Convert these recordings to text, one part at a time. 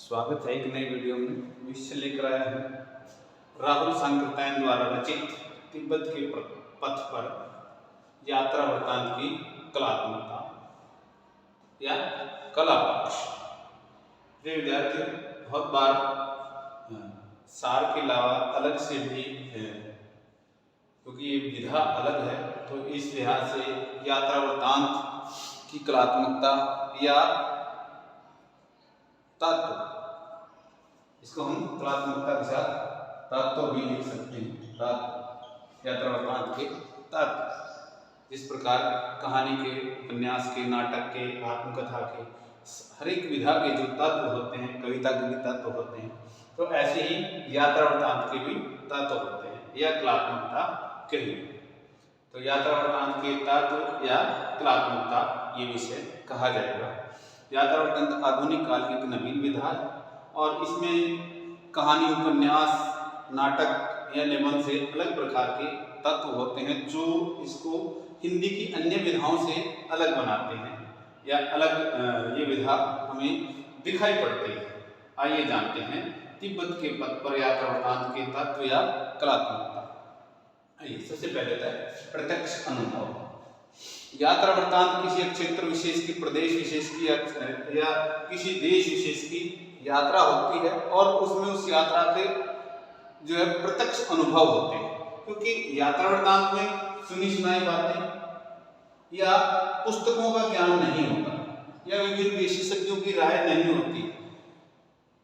स्वागत है एक नई वीडियो में। विषय लेकर आया है राहुल सांकृत्यायन द्वारा रचित तिब्बत के पथ पर यात्रा वृत्तांत की कलात्मकता या कला पक्ष। प्रिय विद्यार्थी, बहुत बार सार के अलावा अलग से भी है, क्योंकि ये विधा अलग है, तो इस लिहाज से यात्रा वृत्तांत की कलात्मकता या तत्व, इसको हम कलात्मकता के साथ तत्व भी लिख सकते हैं। तत्व यात्रा वृत्तांत के तत्व, जिस प्रकार कहानी के, उपन्यास के, नाटक के, आत्मकथा के, हर एक विधा के जो तत्व होते हैं, कविता के भी तत्व होते हैं, तो ऐसे ही यात्रा वृत्तांत के भी तत्व होते हैं या कलात्मकता कही। तो यात्रा वृत्तांत के तत्व या कलात्मकता ये विषय कहा जाएगा। यात्रा वृत्तांत आधुनिक काल की एक नवीन विधा है और इसमें कहानी, उपन्यास, नाटक या निबंध से अलग प्रकार के तत्व होते हैं जो इसको हिंदी की अन्य विधाओं से अलग बनाते हैं या अलग ये विधा हमें दिखाई पड़ती है। आइए जानते हैं तिब्बत के पथ पर यात्रा वृत्तांत के तत्व या कलात्मकता। आइए, सबसे पहले प्रत्यक्ष अनुभव। यात्रा वृत्तांत किसी क्षेत्र विशेष की, प्रदेश विशेष की या किसी देश विशेष की यात्रा होती है और उसमें उस यात्रा के जो है प्रत्यक्ष अनुभव होते हैं, क्योंकि यात्रा वृत्तांत में सुनी सुनाई बातें या पुस्तकों का ज्ञान नहीं होता या विभिन्न विशेषज्ञों की राय नहीं होती।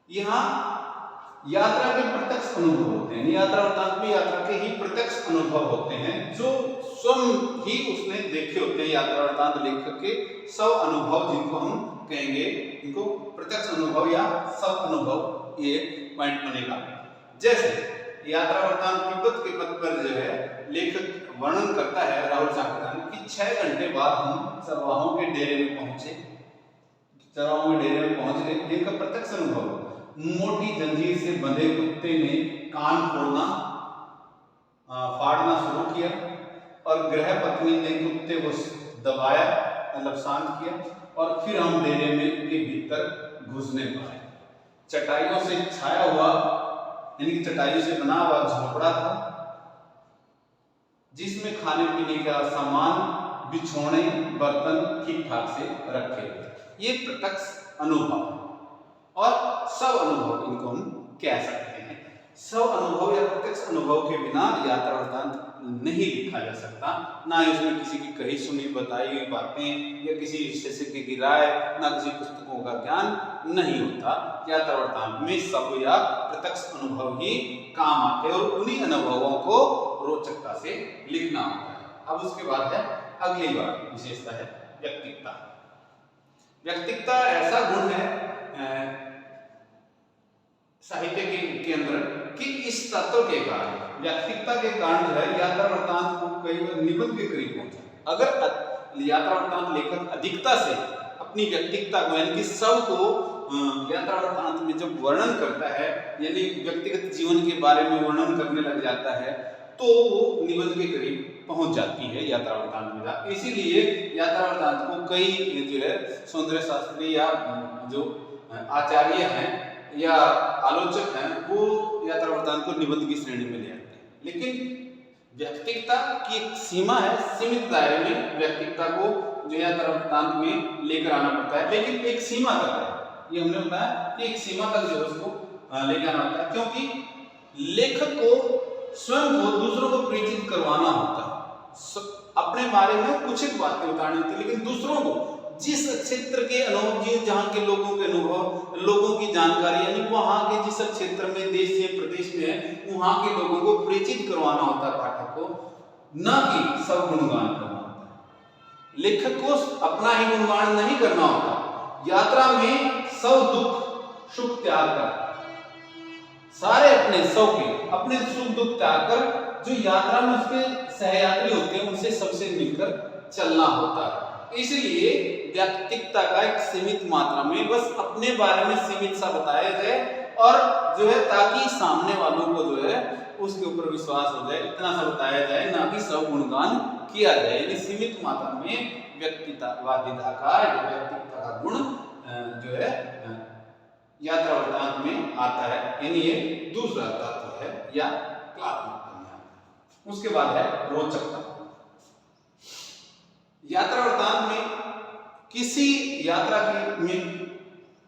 यहाँ यात्रा के प्रत्यक्ष अनुभव होते हैं। यात्रा वृत्तांत में यात्रा के ही प्रत्यक्ष अनुभव होते हैं जो स्वयं ही उसने देखे होते हैं। यात्रा वृत्तांत लेखक के स्व अनुभव, जिनको हम कहेंगे, इनको प्रत्यक्ष अनुभव या स्व अनुभव, ये पॉइंट बनेगा। जैसे यात्रा वृत्तांत तिब्बत के पथ पर जो है लेखक वर्णन करता है राहुल सांकृत्यायन कि 6 घंटे बाद हम चरवाहों के डेरे में पहुंचे। चरवाहों के डेरे में पहुंच गए, एक प्रत्यक्ष अनुभव। मोटी जंजीर से बंधे कुत्ते ने कान फाड़ना शुरू किया और गृह पत्नी ने कुत्ते को दबाया, मतलब शांत किया, और फिर हम डेरे में के भीतर घुसने पाए। चटाइयों से छाया हुआ, यानी कि चटाइयों से बना हुआ झोपड़ा था जिसमें खाने पीने का सामान, बिछौने, बर्तन ठीक ठाक से रखे हुए। ये प्रत्यक्ष अनुभव और स्व अनुभव, इनको हम कह सकते हैं। स्व अनुभव या प्रत्यक्ष अनुभव के बिना यात्रा वृत्तांत नहीं लिखा जा सकता। ना इसमें किसी की कही सुनी बताई हुई बातें या किसी विशेषज्ञ की राय, ना किसी पुस्तकों का ज्ञान नहीं होता। यात्रा वृत्तांत में स्व या प्रत्यक्ष अनुभव ही काम आते हैं और उन्हीं अनुभवों को रोचकता से लिखना होता है। अब उसके बाद है अगली बात, विशेषता है व्यक्तिकता। व्यक्तिकता ऐसा गुण है साहित्य के अंदर कि इस तत्व के कारण, व्यक्तिकता के कारण जो है यात्रा वृत्तांत को कई बार निबंध के करीब पहुंचा। अगर यात्रा वृत्तांत लेखक अधिकता से अपनी व्यक्तिकता को, यानी कि स्व को यात्रा वृत्तांत में जब वर्णन करता है, यानी व्यक्तिगत जीवन के बारे में वर्णन करने लग जाता है, तो वो निबंध के करीब पहुंच जाती है यात्रा वृत्तांत विधा। इसीलिए यात्रा वृत्तांत को कई जो है सौंदर्य शास्त्री या जो आचार्य हैं या आलोचक हैं, वो यात्रा वृत्तांत को निबंध की श्रेणी में ले आते हैं। लेकिन व्यक्तिकता की एक सीमा है, सीमित दायरे में व्यक्तिकता को जो यात्रा वृत्तांत में लेकर आना पड़ता है, लेकिन एक सीमा तक है। ये हमने बताया कि एक सीमा तक जो है उसको लेकर आना होता है, क्योंकि लेखक को स्वयं को दूसरों को परिचित करवाना होता है। अपने बारे में कुछ एक बातें बतानी होती है, लेकिन दूसरों को जिस क्षेत्र के अनुभव, जहाँ के लोगों के अनुभव, लोगों की जानकारी, यानी वहाँ के जिस क्षेत्र में, देश या प्रदेश में है, वहाँ के लोगों को परिचित करवाना होता है पाठक को, न कि सब गुणगान करना होता है। लेखक को अपना ही गुणगान नहीं करना होता। यात्रा में सब दुख सुख त्याग कर, सारे अपने सब के अपने सुख दुख त्याग कर, जो यात्रा में उसके सहयात्री होते हैं उनसे सबसे मिलकर चलना होता है। इसलिए व्यक्तिकता का एक सीमित मात्रा में, बस अपने बारे में सीमित सा बताया जाए और जो है ताकि सामने वालों को जो है उसके ऊपर विश्वास हो जाए, इतना सा बताया जाए, ना कि सब गुणगान किया जाए। यानी सीमित मात्रा में व्यक्तित्ववादिता का या व्यक्तित्व का गुण जो है यात्रा वृत्तांत में आता है, यानी ये दूसरा तत्व है या कलात्मकता में आता है। उसके बाद है रोचकता। यात्रा वृत्तांत में किसी यात्रा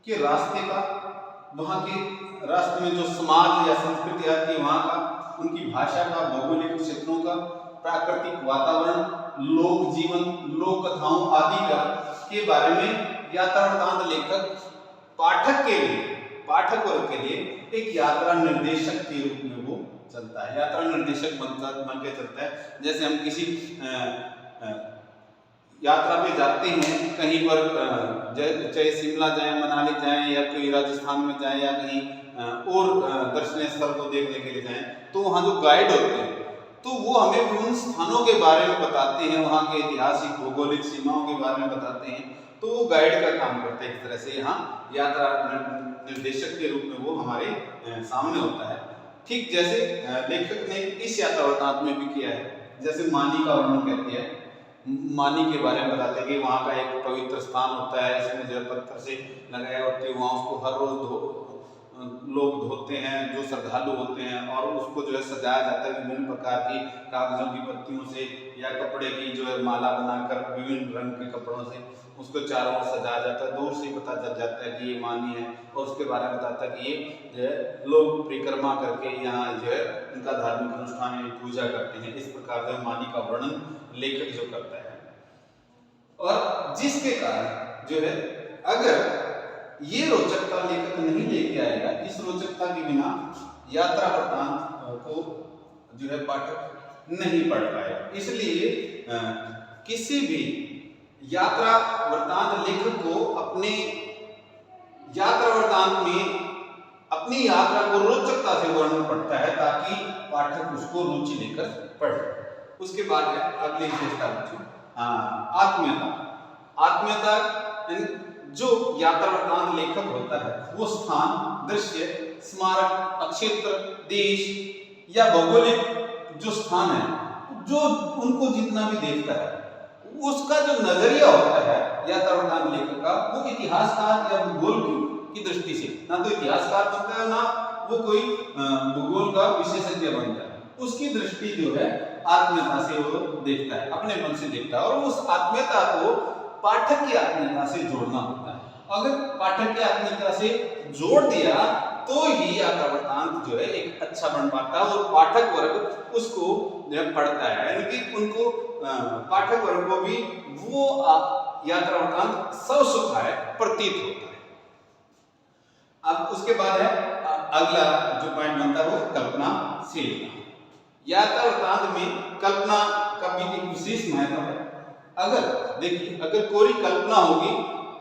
के रास्ते का, वहां के रास्ते में जो समाज या संस्कृति आती है वहां का, उनकी भाषा का, भौगोलिक क्षेत्रों का, प्राकृतिक वातावरण, लोक जीवन, लोक कथाओं आदि का के बारे में यात्रा वृत्तांत लेखक पाठक वर्ग के लिए एक यात्रा निर्देशक के रूप में वो चलता है, यात्रा निर्देशक बन के चलता है। जैसे हम किसी यात्रा पे जाते हैं कहीं पर, चाहे शिमला जाएं, मनाली जाएं, या कोई राजस्थान में जाएं, या कहीं और दर्शनीय स्थल को देखने के लिए जाएं, तो वहाँ जो गाइड होते हैं तो वो हमें उन स्थानों के बारे में बताते हैं, वहाँ के ऐतिहासिक भौगोलिक सीमाओं के बारे में बताते हैं। तो वो गाइड का काम करते हैं। इस तरह से यहाँ यात्रा निर्देशक के रूप में वो हमारे सामने होता है। ठीक जैसे लेखक ने इस यात्रा वृत्तांत में भी किया है। जैसे मानी का वर्णन कहते हैं, मानी के बारे में बताते हैं कि वहाँ का एक पवित्र स्थान होता है, इसमें जो पत्थर से लगाए होते हैं, वहाँ उसको हर रोज लोग धोते हैं जो श्रद्धालु होते हैं, और उसको जो है सजाया जाता है विभिन्न प्रकार की कागजों की पत्तियों से, या कपड़े की जो है माला बनाकर विभिन्न रंग के कपड़ों से उसको चारों ओर सजाया जाता है। दूर से पता चल जाता है कि ये मानी है, और उसके बारे में बताता है कि ये जो है लोग परिक्रमा करके यहाँ जो है उनका धार्मिक अनुष्ठान या पूजा करते हैं। इस प्रकार से मानी का वर्णन लेखक जो करता है, और जिसके कारण जो है अगर ये रोचकता लेखक नहीं लेके आएगा, इस रोचकता के बिना यात्रा वृत्तांत को जो है पाठक नहीं पढ़ पाएगा। इसलिए किसी भी यात्रा वृत्तांत लेखक को अपने यात्रा वृत्तांत में अपनी यात्रा को रोचकता से वर्णन पड़ता है, ताकि पाठक उसको रुचि लेकर पढ़े। उसके बाद है अगली विशेषता आत्मीयता। आत्मीयता जो यात्रा वृत्तांत लेखक होता है वो स्थान, दृश्य, स्मारक, क्षेत्र, देश या भौगोलिक जो स्थान है, जो उनको जितना भी देखता है, उसका जो नजरिया होता है यात्रा वृत्तांत लेखक का, वो इतिहासकार या भूगोल की दृष्टि से, ना तो इतिहासकार बनता है ना वो कोई भूगोल का विशेषज्ञ बनता है। उसकी दृष्टि जो है आत्मीयता से वो देखता है, अपने मन से देखता है, और उस आत्मीयता को पाठक की आत्मीयता से जोड़ना होता है। अगर पाठक की आत्मीयता से जोड़ दिया तो ही यात्रा वृत्तांत जो है एक अच्छा बन पाता है, और पाठक वर्ग उसको जो है पढ़ता है, यानी कि उनको पाठक वर्ग को भी वो यात्रा वृत्तांत स्वसुखाय प्रतीत होता है। अब उसके बाद है अगला जो पॉइंट बनता है वो कल्पनाशीलता। यात्रा वृत्तांत में कल्पना का भी एक विशेष महत्व है। अगर देखिए, अगर कोई कल्पना होगी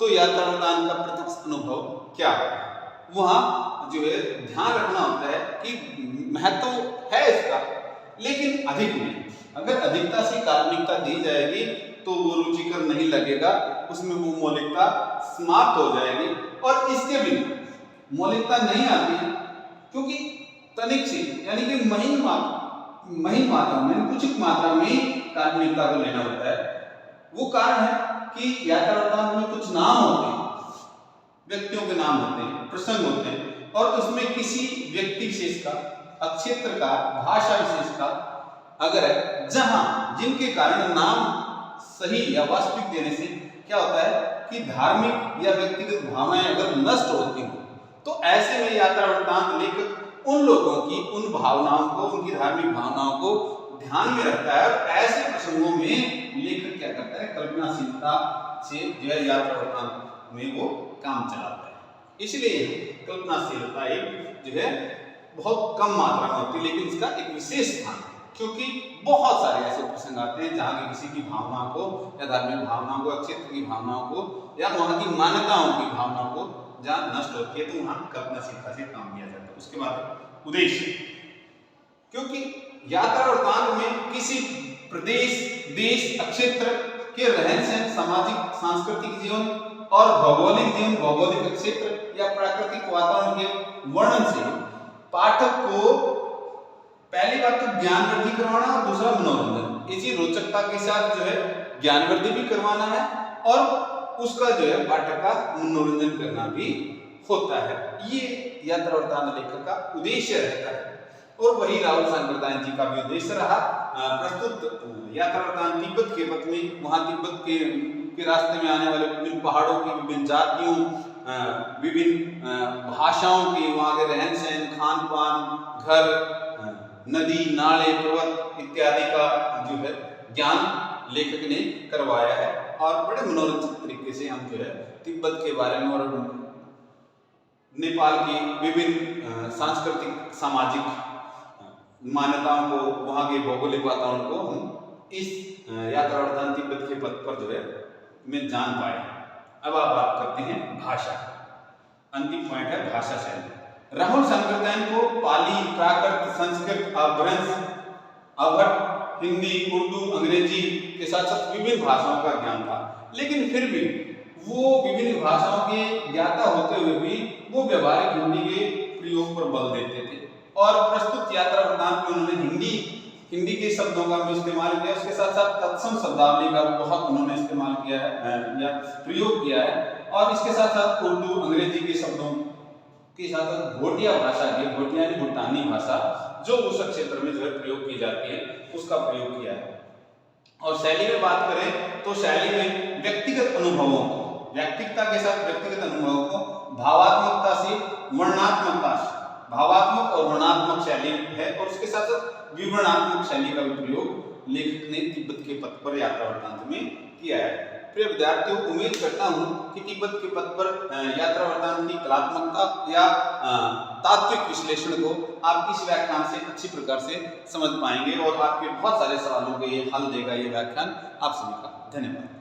तो यात्रा वृत्तांत का प्रत्यक्ष अनुभव क्या होगा, वहां जो है ध्यान रखना होता है कि महत्व है इसका, लेकिन अधिक नहीं। अगर अधिकता से काल्पनिकता दी जाएगी तो वो रुचिकर नहीं लगेगा, उसमें वो मौलिकता समाप्त हो जाएगी। और इसके बिना मौलिकता नहीं आती, क्योंकि तनिक से यानी कि महीन मात्रा में, कुछ मात्रा में काल्पनिकता को लेना होता है। वो कारण है कि यात्रा वृत्तांत में कुछ नाम होते हैं, व्यक्तियों के नाम होते हैं, प्रसंग होते हैं, और उसमें किसी व्यक्ति विशेष का, क्षेत्र का, भाषा विशेष का अगर है, जहां जिनके कारण नाम सही या वास्तविक देने से क्या होता है कि धार्मिक या व्यक्तिगत भावनाएं अगर नष्ट होती हो, तो ऐसे में यात्रा वृत्तांत लेखक उन लोगों की उन भावनाओं को, उनकी धार्मिक भावनाओं को ध्यान में रखता है, और ऐसे प्रसंगों में लेखक क्या करता है, कल्पनाशीलता से जो है यात्रा वृत्तांत में वो काम चलाता है। इसलिए कल्पनाशीलता एक जो है बहुत कम मात्रा में होती है, लेकिन इसका एक विशेष स्थान है, क्योंकि बहुत सारे ऐसे प्रसंग आते हैं जहाँ की किसी की भावना को या धार्मिक भावनाओं को, क्षेत्र की भावनाओं को या वहाँ की मान्यताओं की भावनाओं को जहाँ नष्ट होती है, तो वहाँ कल्पनाशीलता से काम किया जाता है। उसके बाद उद्देश्य, क्योंकि यात्रा वृत्तांत में किसी प्रदेश, देश, क्षेत्र के रहन सहन, सामाजिक सांस्कृतिक जीवन और भौगोलिक जीवन, भौगोलिक क्षेत्र या प्राकृतिक वातावरण के वर्णन से पाठक को पहली बात तो ज्ञान वृद्धि करवाना, और दूसरा मनोरंजन। इसी रोचकता के साथ जो है ज्ञान वृद्धि भी करवाना है, और उसका जो है पाठक का मनोरंजन करना भी होता है। ये यात्रा वृत्तांत लेखक का उद्देश्य रहता है और वही राहुल शंकरदास जी का भी उद्देश्य रहा। प्रस्तुत यात्रा वृत्तांत तिब्बत के पथ में, वहाँ तिब्बत के रास्ते में आने वाले विभिन्न पहाड़ों की, विभिन्न जातियों, विभिन्न भाषाओं की, वहाँ के रहन सहन, खान पान, घर, नदी, नाले, पर्वत इत्यादि का जो है ज्ञान लेखक ने करवाया है और बड़े मनोरंजक तरीके से हम जो है तिब्बत के बारे में और नेपाल की विभिन्न सांस्कृतिक सामाजिक मान्यताओं को, वहाँ के भौगोलिक वातावरण को हम इस यात्रा वृत्तांत तिब्बत के पथ पर जो है में जान पाए। अब आप बात करते हैं भाषा। अंतिम पॉइंट है भाषा शैली। राहुल शंकरदास को पाली, प्राकृत, संस्कृत, अपभ्रंश, अवध, हिंदी, उर्दू, अंग्रेजी के साथ साथ विभिन्न भाषाओं का ज्ञान था, लेकिन फिर भी वो विभिन्न भाषाओं के ज्ञाता होते हुए भी वो व्यवहारिक हिंदी के प्रयोग पर बल देते थे और प्रस्तुत यात्रा वृत्तांत में उन्होंने हिंदी के शब्दों का भी इस्तेमाल किया, उसके साथ साथ तत्सम शब्दावली का बहुत उन्होंने इस्तेमाल किया है या प्रयोग किया है और इसके साथ साथ उर्दू, अंग्रेजी के शब्दों के साथ साथ भोटिया भाषा की, भोटिया यानी भूटानी भाषा जो उस क्षेत्र में जो है प्रयोग की जाती है, उसका प्रयोग किया है। और शैली में बात करें तो शैली में व्यक्तिगत अनुभवों को, व्यक्तिकता के साथ व्यक्तिगत अनुभवों को भावात्मकता से वर्णनात्मकता, भावात्मक और वर्णनात्मक शैली है और उसके साथ साथ विवरणात्मक शैली का भी प्रयोग लेखक ने तिब्बत के पथ पर यात्रा वृत्तांत में किया है। प्रिय विद्यार्थियों, उम्मीद करता हूं कि तिब्बत के पथ पर यात्रा वृत्तांत की कलात्मकता या तात्विक विश्लेषण को आप इस व्याख्यान से अच्छी प्रकार से समझ पाएंगे और आपके बहुत सारे सवालों के ये हल देगा ये व्याख्यान। आप सभी का धन्यवाद।